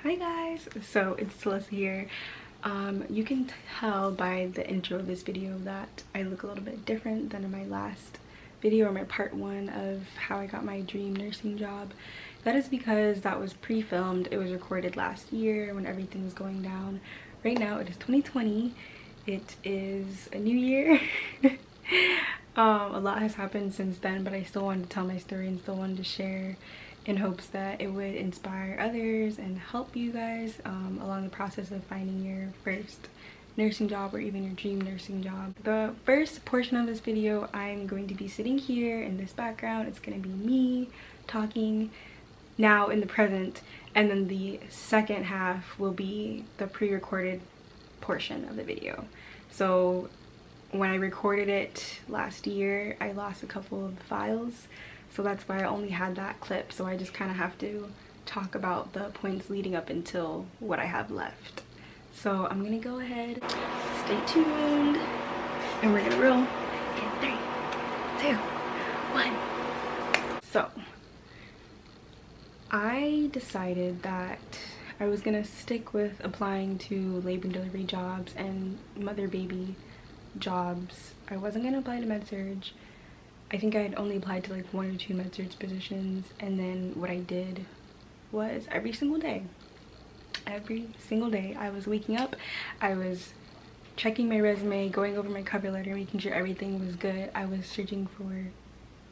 Hi guys, so it's Talisajay here. You can tell by the intro of this video that I look a little bit different than in my last video, or my part one of how I got my dream nursing job. That is because that was pre-filmed. It was recorded last year when everything was going down. Right now it is 2020. It is a new year. A lot has happened since then, but I still wanted to tell my story and still wanted to share in hopes that it would inspire others and help you guys along the process of finding your first nursing job or even your dream nursing job. The first portion of this video, I'm going to be sitting here in this background. It's going to be me talking now in the present, and then the second half will be the pre-recorded portion of the video. So when I recorded it last year, I lost a couple of files, so that's why I only had that clip. So I just kind of have to talk about the points leading up until what I have left. So I'm gonna go ahead, stay tuned, and we're gonna roll in 3, 2, 1. So I decided that I was gonna stick with applying to labor and delivery jobs and mother baby jobs. I wasn't gonna apply to med-surg. I think I had only applied to like 1 or 2 med-surg positions, and then what I did was every single day I was waking up, I was checking my resume, going over my cover letter, making sure everything was good. I was searching for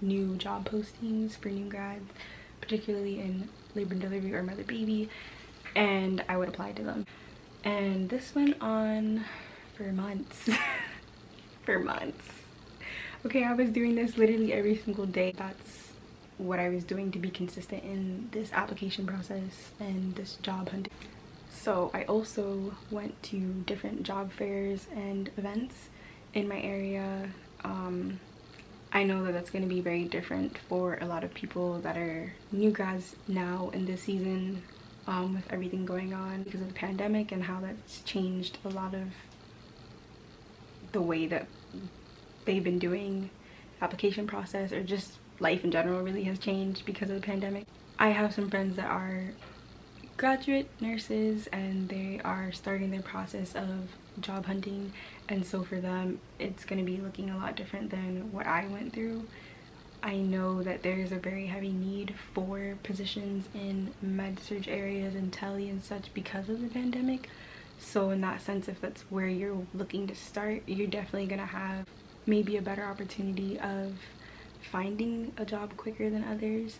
new job postings for new grads, particularly in labor and delivery or mother baby, and I would apply to them. And this went on for months. For months. Okay, I was doing this literally every single day. That's what I was doing to be consistent in this application process and this job hunting. So I also went to different job fairs and events in my area. I know that that's going to be very different for a lot of people that are new grads now in this season, with everything going on because of the pandemic and how that's changed a lot of the way that they've been doing application process, or just life in general really has changed because of the pandemic. I have some friends that are graduate nurses and they are starting their process of job hunting, and so for them it's going to be looking a lot different than what I went through. I know that there is a very heavy need for positions in med-surg areas and tele and such because of the pandemic. So in that sense, if that's where you're looking to start, you're definitely gonna have maybe a better opportunity of finding a job quicker than others.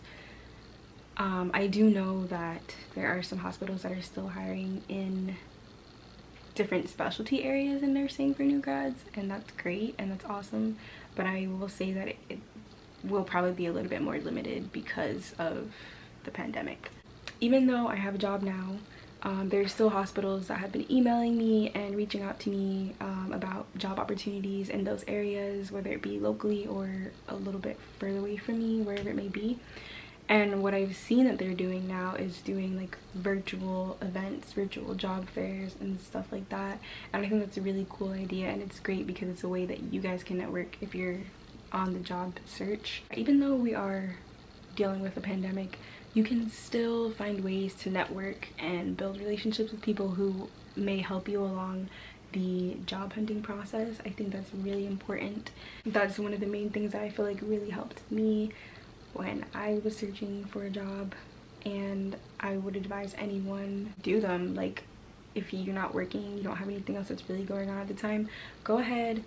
I do know that there are some hospitals that are still hiring in different specialty areas in nursing for new grads, and that's great and that's awesome, but I will say that it will probably be a little bit more limited because of the pandemic. Even though I have a job now, there's still hospitals that have been emailing me and reaching out to me about job opportunities in those areas, whether it be locally or a little bit further away from me, wherever it may be. And what I've seen that they're doing now is doing like virtual events, virtual job fairs and stuff like that. And I think that's a really cool idea, and it's great because it's a way that you guys can network if you're on the job search. Even though we are dealing with a pandemic, you can still find ways to network and build relationships with people who may help you along the job hunting process. I think that's really important. That's one of the main things that I feel like really helped me when I was searching for a job, and I would advise anyone do them. Like, if you're not working, you don't have anything else that's really going on at the time, go ahead,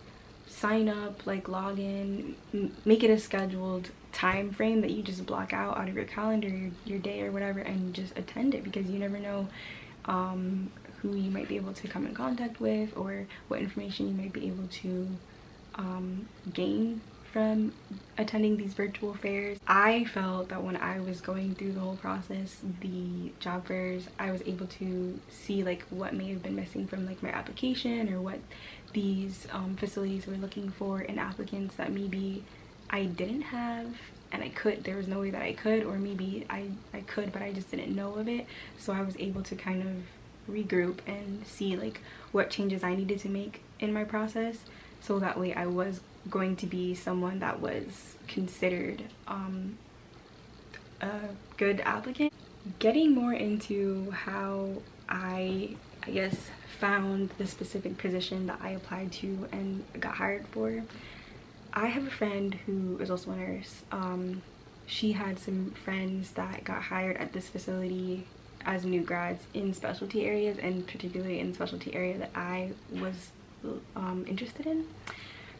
sign up, like log in, make it a scheduled time frame that you just block out of your calendar, your day or whatever, and just attend it, because you never know who you might be able to come in contact with or what information you might be able to gain from attending these virtual fairs. I felt that when I was going through the whole process, the job fairs, I was able to see like what may have been missing from like my application, or what these facilities were looking for in applicants that maybe I didn't have, and there was no way that I could, or maybe I could but I just didn't know of it. So I was able to kind of regroup and see like what changes I needed to make in my process, so that way I was going to be someone that was considered a good applicant. getting more into how I guess found the specific position that I applied to and got hired for. I have a friend who is also a nurse. She had some friends that got hired at this facility as new grads in specialty areas, and particularly in the specialty area that I was interested in.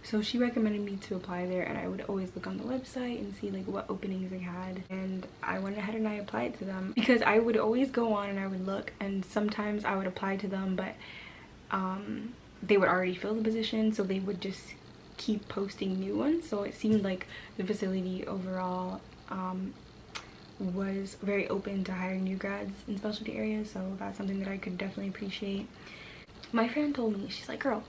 So she recommended me to apply there, and I would always look on the website and see like what openings they had, and I went ahead and I applied to them because I would always go on and I would look, and sometimes I would apply to them, but they would already fill the position, so they would just keep posting new ones. So it seemed like the facility overall was very open to hiring new grads in specialty areas, so that's something that I could definitely appreciate. My friend told me, she's like, girl,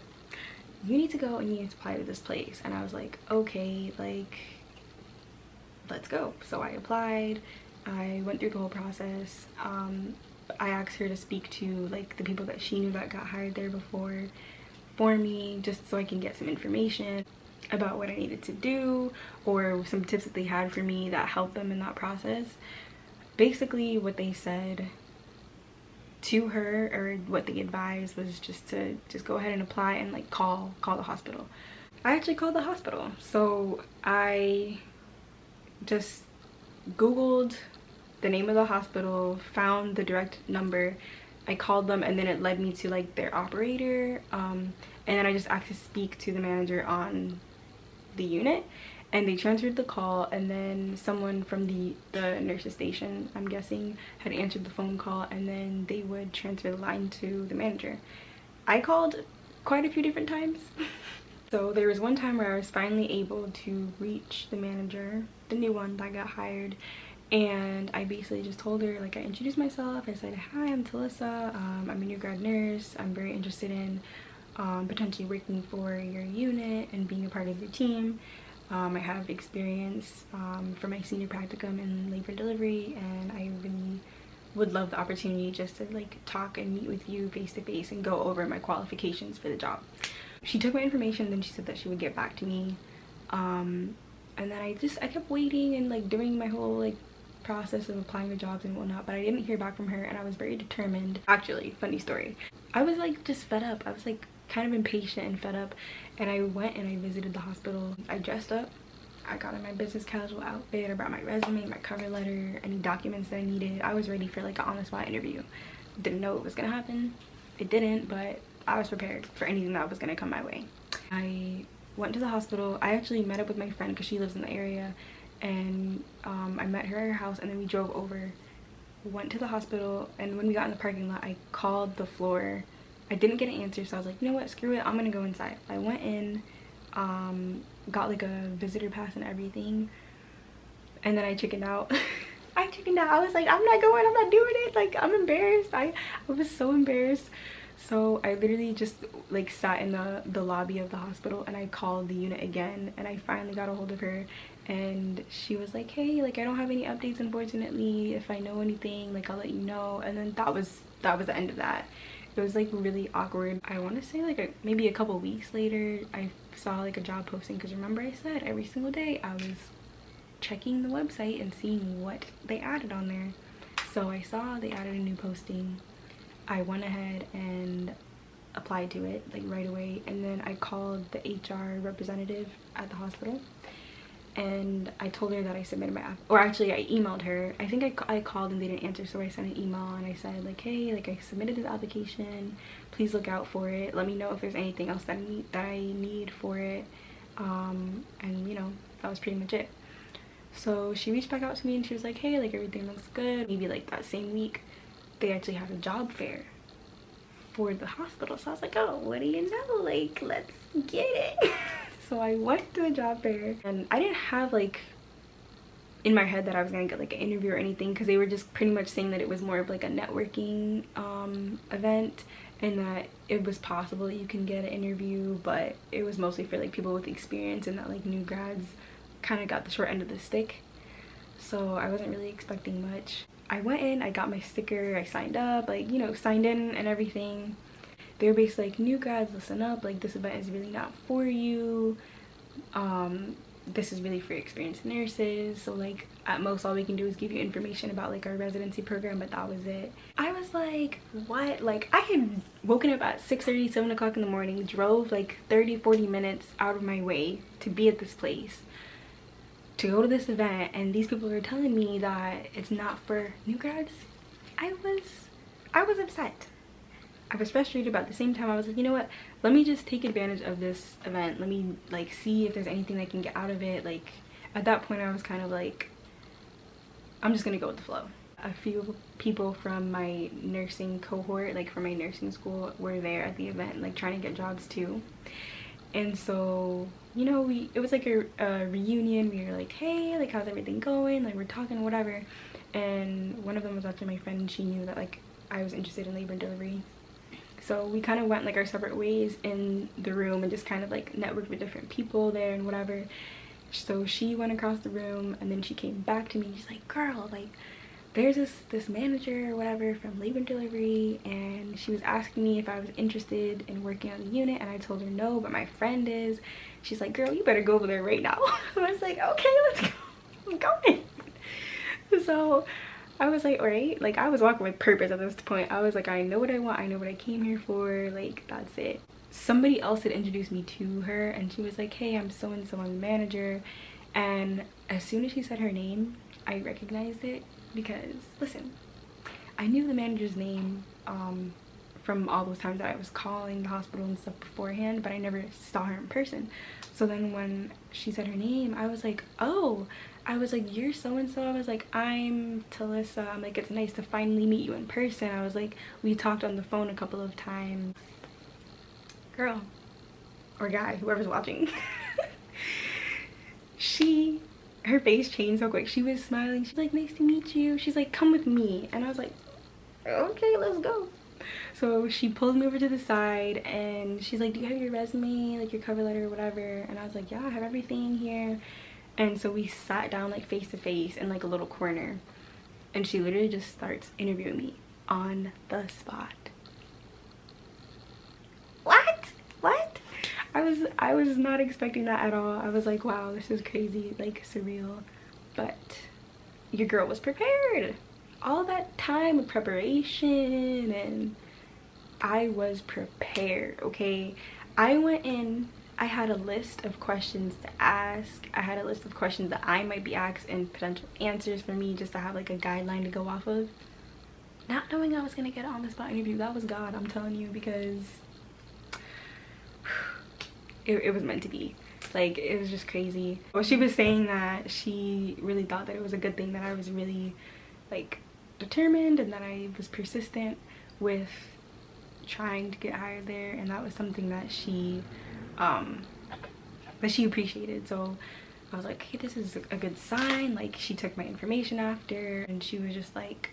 you need to go and you need to apply to this place. And I was like, okay, like, let's go. So I applied. I went through the whole process. I asked her to speak to like the people that she knew that got hired there before for me, just so I can get some information about what I needed to do, or some tips that they had for me that helped them in that process. Basically what they said to her, or what they advised, was just to go ahead and apply and like call the hospital. I actually called the hospital. So I just googled the name of the hospital, found the direct number, I called them, and then it led me to like their operator, and then I just asked to speak to the manager on the unit, and they transferred the call, and then someone from the nurse's station, I'm guessing, had answered the phone call, and then they would transfer the line to the manager. I called quite a few different times. So there was one time where I was finally able to reach the manager, the new one that got hired, and I basically just told her, like, I introduced myself. I said, hi, I'm Talisa, I'm a new grad nurse. I'm very interested in potentially working for your unit and being a part of your team. I have experience for my senior practicum in labor and delivery, and I really would love the opportunity just to like talk and meet with you face to face and go over my qualifications for the job. She took my information, then she said that she would get back to me, and then I kept waiting and like doing my whole like process of applying to jobs and whatnot, but I didn't hear back from her, and I was very determined. Actually, funny story, I was like just fed up. I was like kind of impatient and fed up, and I went and I visited the hospital. I dressed up, I got in my business casual outfit, I brought my resume, my cover letter, any documents that I needed. I was ready for like an on-the-spot interview. Didn't know it was gonna happen. It didn't, but I was prepared for anything that was gonna come my way. I went to the hospital. I actually met up with my friend because she lives in the area, and I met her at her house, and then we drove over, went to the hospital, and when we got in the parking lot, I called the floor. I didn't get an answer, so I was like, you know what, screw it, I'm gonna go inside. I went in, got like a visitor pass and everything, and then I chickened out. I chickened out. I was like, I'm not going, I'm not doing it. Like, I'm embarrassed. I was so embarrassed. So I literally just like sat in the lobby of the hospital, and I called the unit again, and I finally got a hold of her, and she was like, hey, like, I don't have any updates, unfortunately. If I know anything, like, I'll let you know. And then that was the end of that. It was like really awkward. I want to say like maybe a couple weeks later, I saw like a job posting, because remember I said every single day I was checking the website and seeing what they added on there. So I saw they added a new posting. I went ahead and applied to it like right away, and then I called the HR representative at the hospital, and I told her that I submitted my app, or actually I emailed her. I think I called and they didn't answer, so I sent an email and I said like, hey, like, I submitted this application, please look out for it, let me know if there's anything else that I need for it, and you know, that was pretty much it. So she reached back out to me and she was like, hey, like, everything looks good. Maybe like that same week they actually had a job fair for the hospital, so I was like, oh, what do you know, like, let's get it. So I went to the job fair, and I didn't have like in my head that I was gonna get like an interview or anything, because they were just pretty much saying that it was more of like a networking event, and that it was possible that you can get an interview, but it was mostly for like people with experience, and that like new grads kind of got the short end of the stick. So I wasn't really expecting much. I went in, I got my sticker, I signed up, like, you know, signed in and everything. They were basically like, new grads, listen up, like, this event is really not for you. this is really for experienced nurses, so like at most all we can do is give you information about like our residency program, but that was it. I was like, what? Like I had woken up at 6:30, 7 o'clock in the morning, drove like 30-40 minutes out of my way to be at this place, to go to this event, and these people are telling me that it's not for new grads. I was upset. I was frustrated, but at the same time I was like, you know what, let me just take advantage of this event. Let me like see if there's anything I can get out of it. Like at that point I was kind of like, I'm just gonna go with the flow. A few people from my nursing cohort, like from my nursing school, were there at the event, like trying to get jobs too. And so, you know, it was like a reunion. We were like, hey, like how's everything going, like we're talking whatever. And one of them was actually my friend, and she knew that like I was interested in labor and delivery. So we kind of went like our separate ways in the room and just kind of like networked with different people there and whatever. So she went across the room, and then she came back to me. She's like, girl, like there's this manager or whatever from labor and delivery, and she was asking me if I was interested in working on the unit, and I told her no, but my friend is. She's like, girl, you better go over there right now. I was like, okay, let's go. I'm going. So I was like, all right, like I was walking with purpose at this point. I was like, I know what I want, I know what I came here for, like that's it. Somebody else had introduced me to her, and she was like, hey, I'm so and so, I'm the manager. And as soon as she said her name, I recognized it, because listen, I knew the manager's name from all those times that I was calling the hospital and stuff beforehand, but I never saw her in person. So then when she said her name, I was like, oh, I was like, you're so and so. I was like, I'm Talisa. I'm like, it's nice to finally meet you in person. I was like, we talked on the phone a couple of times. Girl or guy, whoever's watching, her face changed so quick. She was smiling. She's like, nice to meet you. She's like, come with me. And I was like, okay, let's go. So she pulled me over to the side, and she's like, do you have your resume, like your cover letter or whatever? And I was like, yeah, I have everything here. And so we sat down like face to face in like a little corner, and she literally just starts interviewing me on the spot. What? I was not expecting that at all. I was like, wow, this is crazy, like surreal. But your girl was prepared. All that time of preparation, and I was prepared, okay? I went in, I had a list of questions to ask. I had a list of questions that I might be asked and potential answers for me, just to have like a guideline to go off of. Not knowing I was gonna get an on-the-spot interview, that was God, I'm telling you, because it was meant to be. Like, it was just crazy. Well, she was saying that she really thought that it was a good thing that I was really like determined, and that I was persistent with trying to get hired there, and that was something that she appreciated. So I was like, hey, this is a good sign. Like, she took my information after, and she was just like,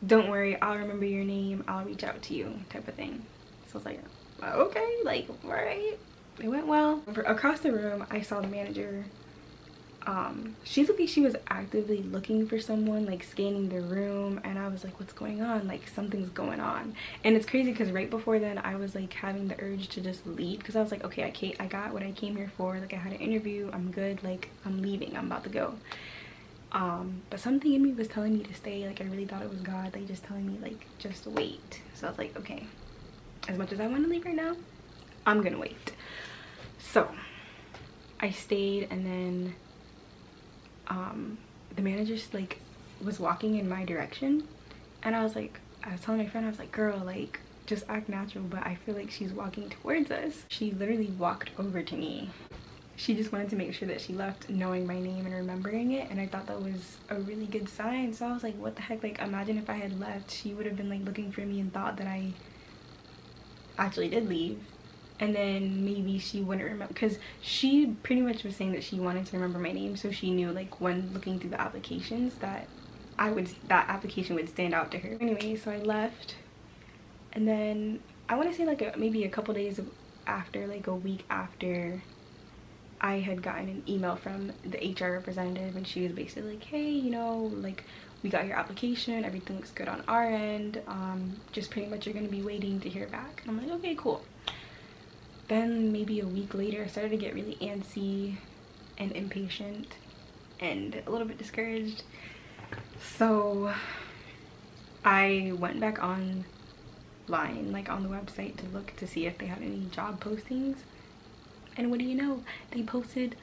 don't worry, I'll remember your name, I'll reach out to you, type of thing. So I was like, okay, like, all right. It went well. Across the room, I saw the manager. She looked like she was actively looking for someone, like scanning the room, and I was like, what's going on? Like, something's going on. And it's crazy because right before then I was like having the urge to just leave, because I was like, okay, I got what I came here for. Like, I had an interview, I'm good, like I'm leaving, I'm about to go. But something in me was telling me to stay. Like, I really thought it was God, like just telling me like just wait. So I was like, okay, as much as I want to leave right now, I'm gonna wait. So I stayed, and then the manager like was walking in my direction, and I was telling my friend, I was like, girl, like just act natural, but I feel like she's walking towards us. She literally walked over to me. She just wanted to make sure that she left knowing my name and remembering it, and I thought that was a really good sign. So I was like, what the heck, like imagine if I had left, she would have been like looking for me and thought that I actually did leave, and then maybe she wouldn't remember, because she pretty much was saying that she wanted to remember my name, so she knew like when looking through the applications that that application would stand out to her. Anyway, so I left, and then I want to say like maybe a couple days after, like a week after, I had gotten an email from the HR representative, and she was basically like, hey, you know, like we got your application, everything looks good on our end, just pretty much you're gonna be waiting to hear back. And I'm like, okay, cool. Then maybe a week later I started to get really antsy, and impatient and a little bit discouraged. So I went back online, like on the website, to look to see if they had any job postings. And what do you know? They posted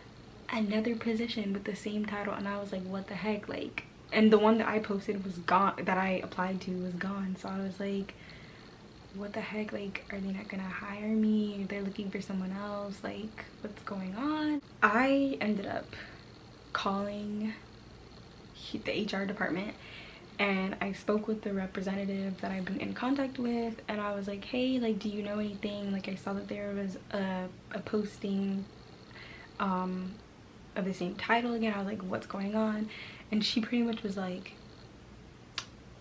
another position with the same title, and I was like, what the heck? Like, and the one that I posted was gone, that I applied to was gone. So I was like, what the heck? Like, are they not gonna hire me? They're looking for someone else. Like, what's going on? I ended up calling the HR department, and I spoke with the representative that I've been in contact with, and I was like, hey, like, do you know anything? Like, I saw that there was a posting of the same title again. I was like, what's going on? And she pretty much was like,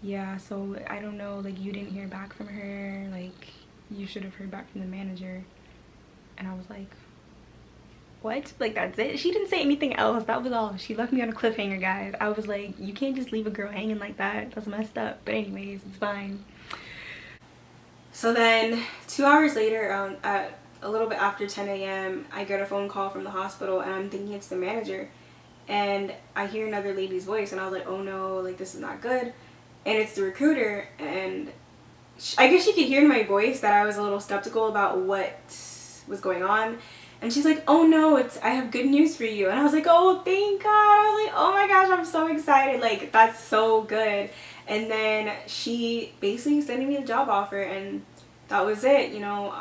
yeah, so I don't know, like, you didn't hear back from her, like, you should have heard back from the manager. And I was like, what? Like, that's it? She didn't say anything else. That was all. She left me on a cliffhanger, guys. I was like, you can't just leave a girl hanging like that. That's messed up. But anyways, it's fine. So then 2 hours later, at a little bit after 10 a.m., I get a phone call from the hospital, and I'm thinking it's the manager. And I hear another lady's voice, and I was like, oh no, like, this is not good. And it's the recruiter, and I guess she could hear in my voice that I was a little skeptical about what was going on. And she's like, oh no, I have good news for you. And I was like, oh, thank God. I was like, oh my gosh, I'm so excited. Like, that's so good. And then she basically extended me the job offer, and that was it, you know.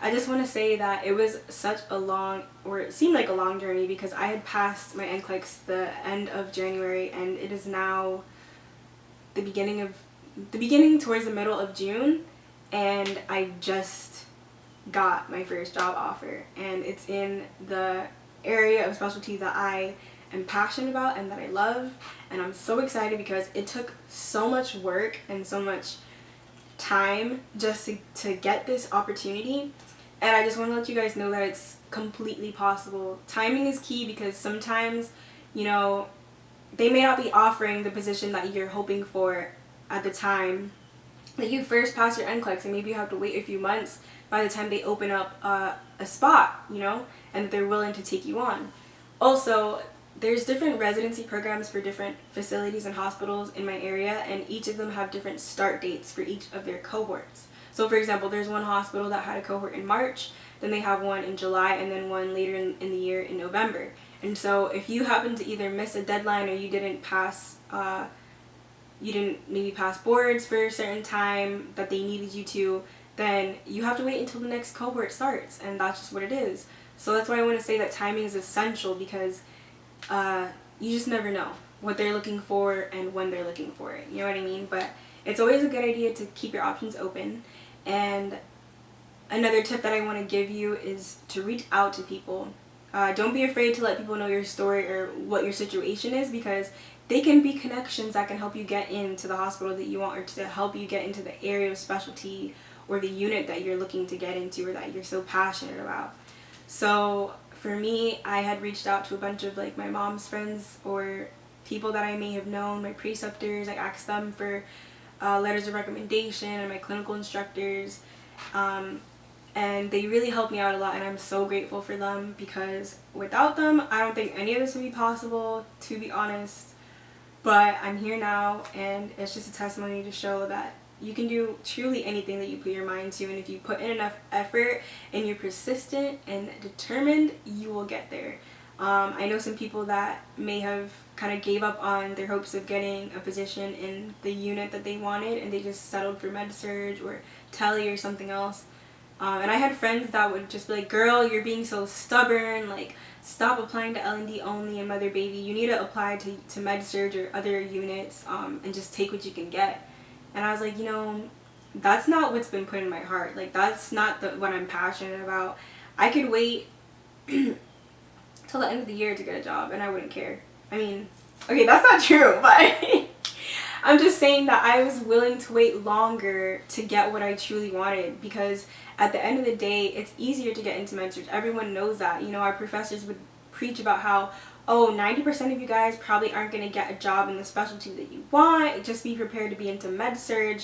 I just want to say that it was such a long, or it seemed like a long journey, because I had passed my NCLEX the end of January, and it is now the beginning towards the middle of June, and I just got my first job offer, and it's in the area of specialty that I am passionate about and that I love. And I'm so excited because it took so much work and so much time just to get this opportunity. And I just want to let you guys know that it's completely possible. Timing is key, because sometimes, you know, they may not be offering the position that you're hoping for at the time that you first pass your NCLEX, and maybe you have to wait a few months by the time they open up a spot, you know, and they're willing to take you on. Also, there's different residency programs for different facilities and hospitals in my area, and each of them have different start dates for each of their cohorts. So for example, there's one hospital that had a cohort in March, then they have one in July, and then one later in the year in November. And so if you happen to either miss a deadline, or you didn't maybe pass boards for a certain time that they needed you to, then you have to wait until the next cohort starts, and that's just what it is. So that's why I want to say that timing is essential, because you just never know what they're looking for and when they're looking for it, you know what I mean? But it's always a good idea to keep your options open. And another tip that I want to give you is to reach out to people. Don't be afraid to let people know your story or what your situation is, because they can be connections that can help you get into the hospital that you want, or to help you get into the area of specialty or the unit that you're looking to get into, or that you're so passionate about. So for me, I had reached out to a bunch of like my mom's friends or people that I may have known, my preceptors. I asked them for letters of recommendation, and my clinical instructors, and they really helped me out a lot, and I'm so grateful for them, because without them I don't think any of this would be possible, to be honest. But I'm here now, and it's just a testimony to show that you can do truly anything that you put your mind to, and if you put in enough effort and you're persistent and determined, you will get there. I know some people that may have kind of gave up on their hopes of getting a position in the unit that they wanted, and they just settled for med-surg or tele or something else. And I had friends that would just be like, girl, you're being so stubborn, like, stop applying to L&D only and mother baby. You need to apply to med-surg or other units, and just take what you can get. And I was like, you know, that's not what's been put in my heart. Like, that's not what I'm passionate about. I could wait till the end of the year to get a job, and I wouldn't care. I mean, okay, that's not true, but I'm just saying that I was willing to wait longer to get what I truly wanted, because at the end of the day, it's easier to get into med-surg. Everyone knows that. You know, our professors would preach about how, oh, 90% of you guys probably aren't going to get a job in the specialty that you want. Just be prepared to be into med-surg.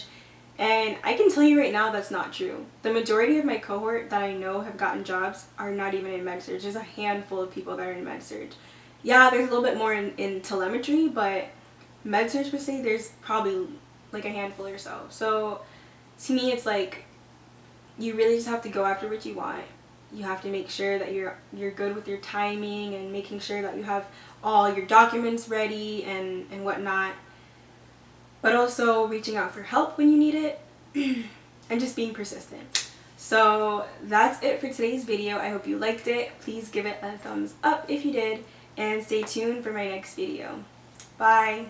And I can tell you right now that's not true. The majority of my cohort that I know have gotten jobs are not even in med-surg. There's a handful of people that are in med-surg. Yeah, there's a little bit more in telemetry, but med-surg per se, there's probably like a handful or so. So to me, it's like you really just have to go after what you want. You have to make sure that you're good with your timing and making sure that you have all your documents ready and whatnot. But also reaching out for help when you need it and just being persistent. So that's it for today's video. I hope you liked it. Please give it a thumbs up if you did, and stay tuned for my next video. Bye!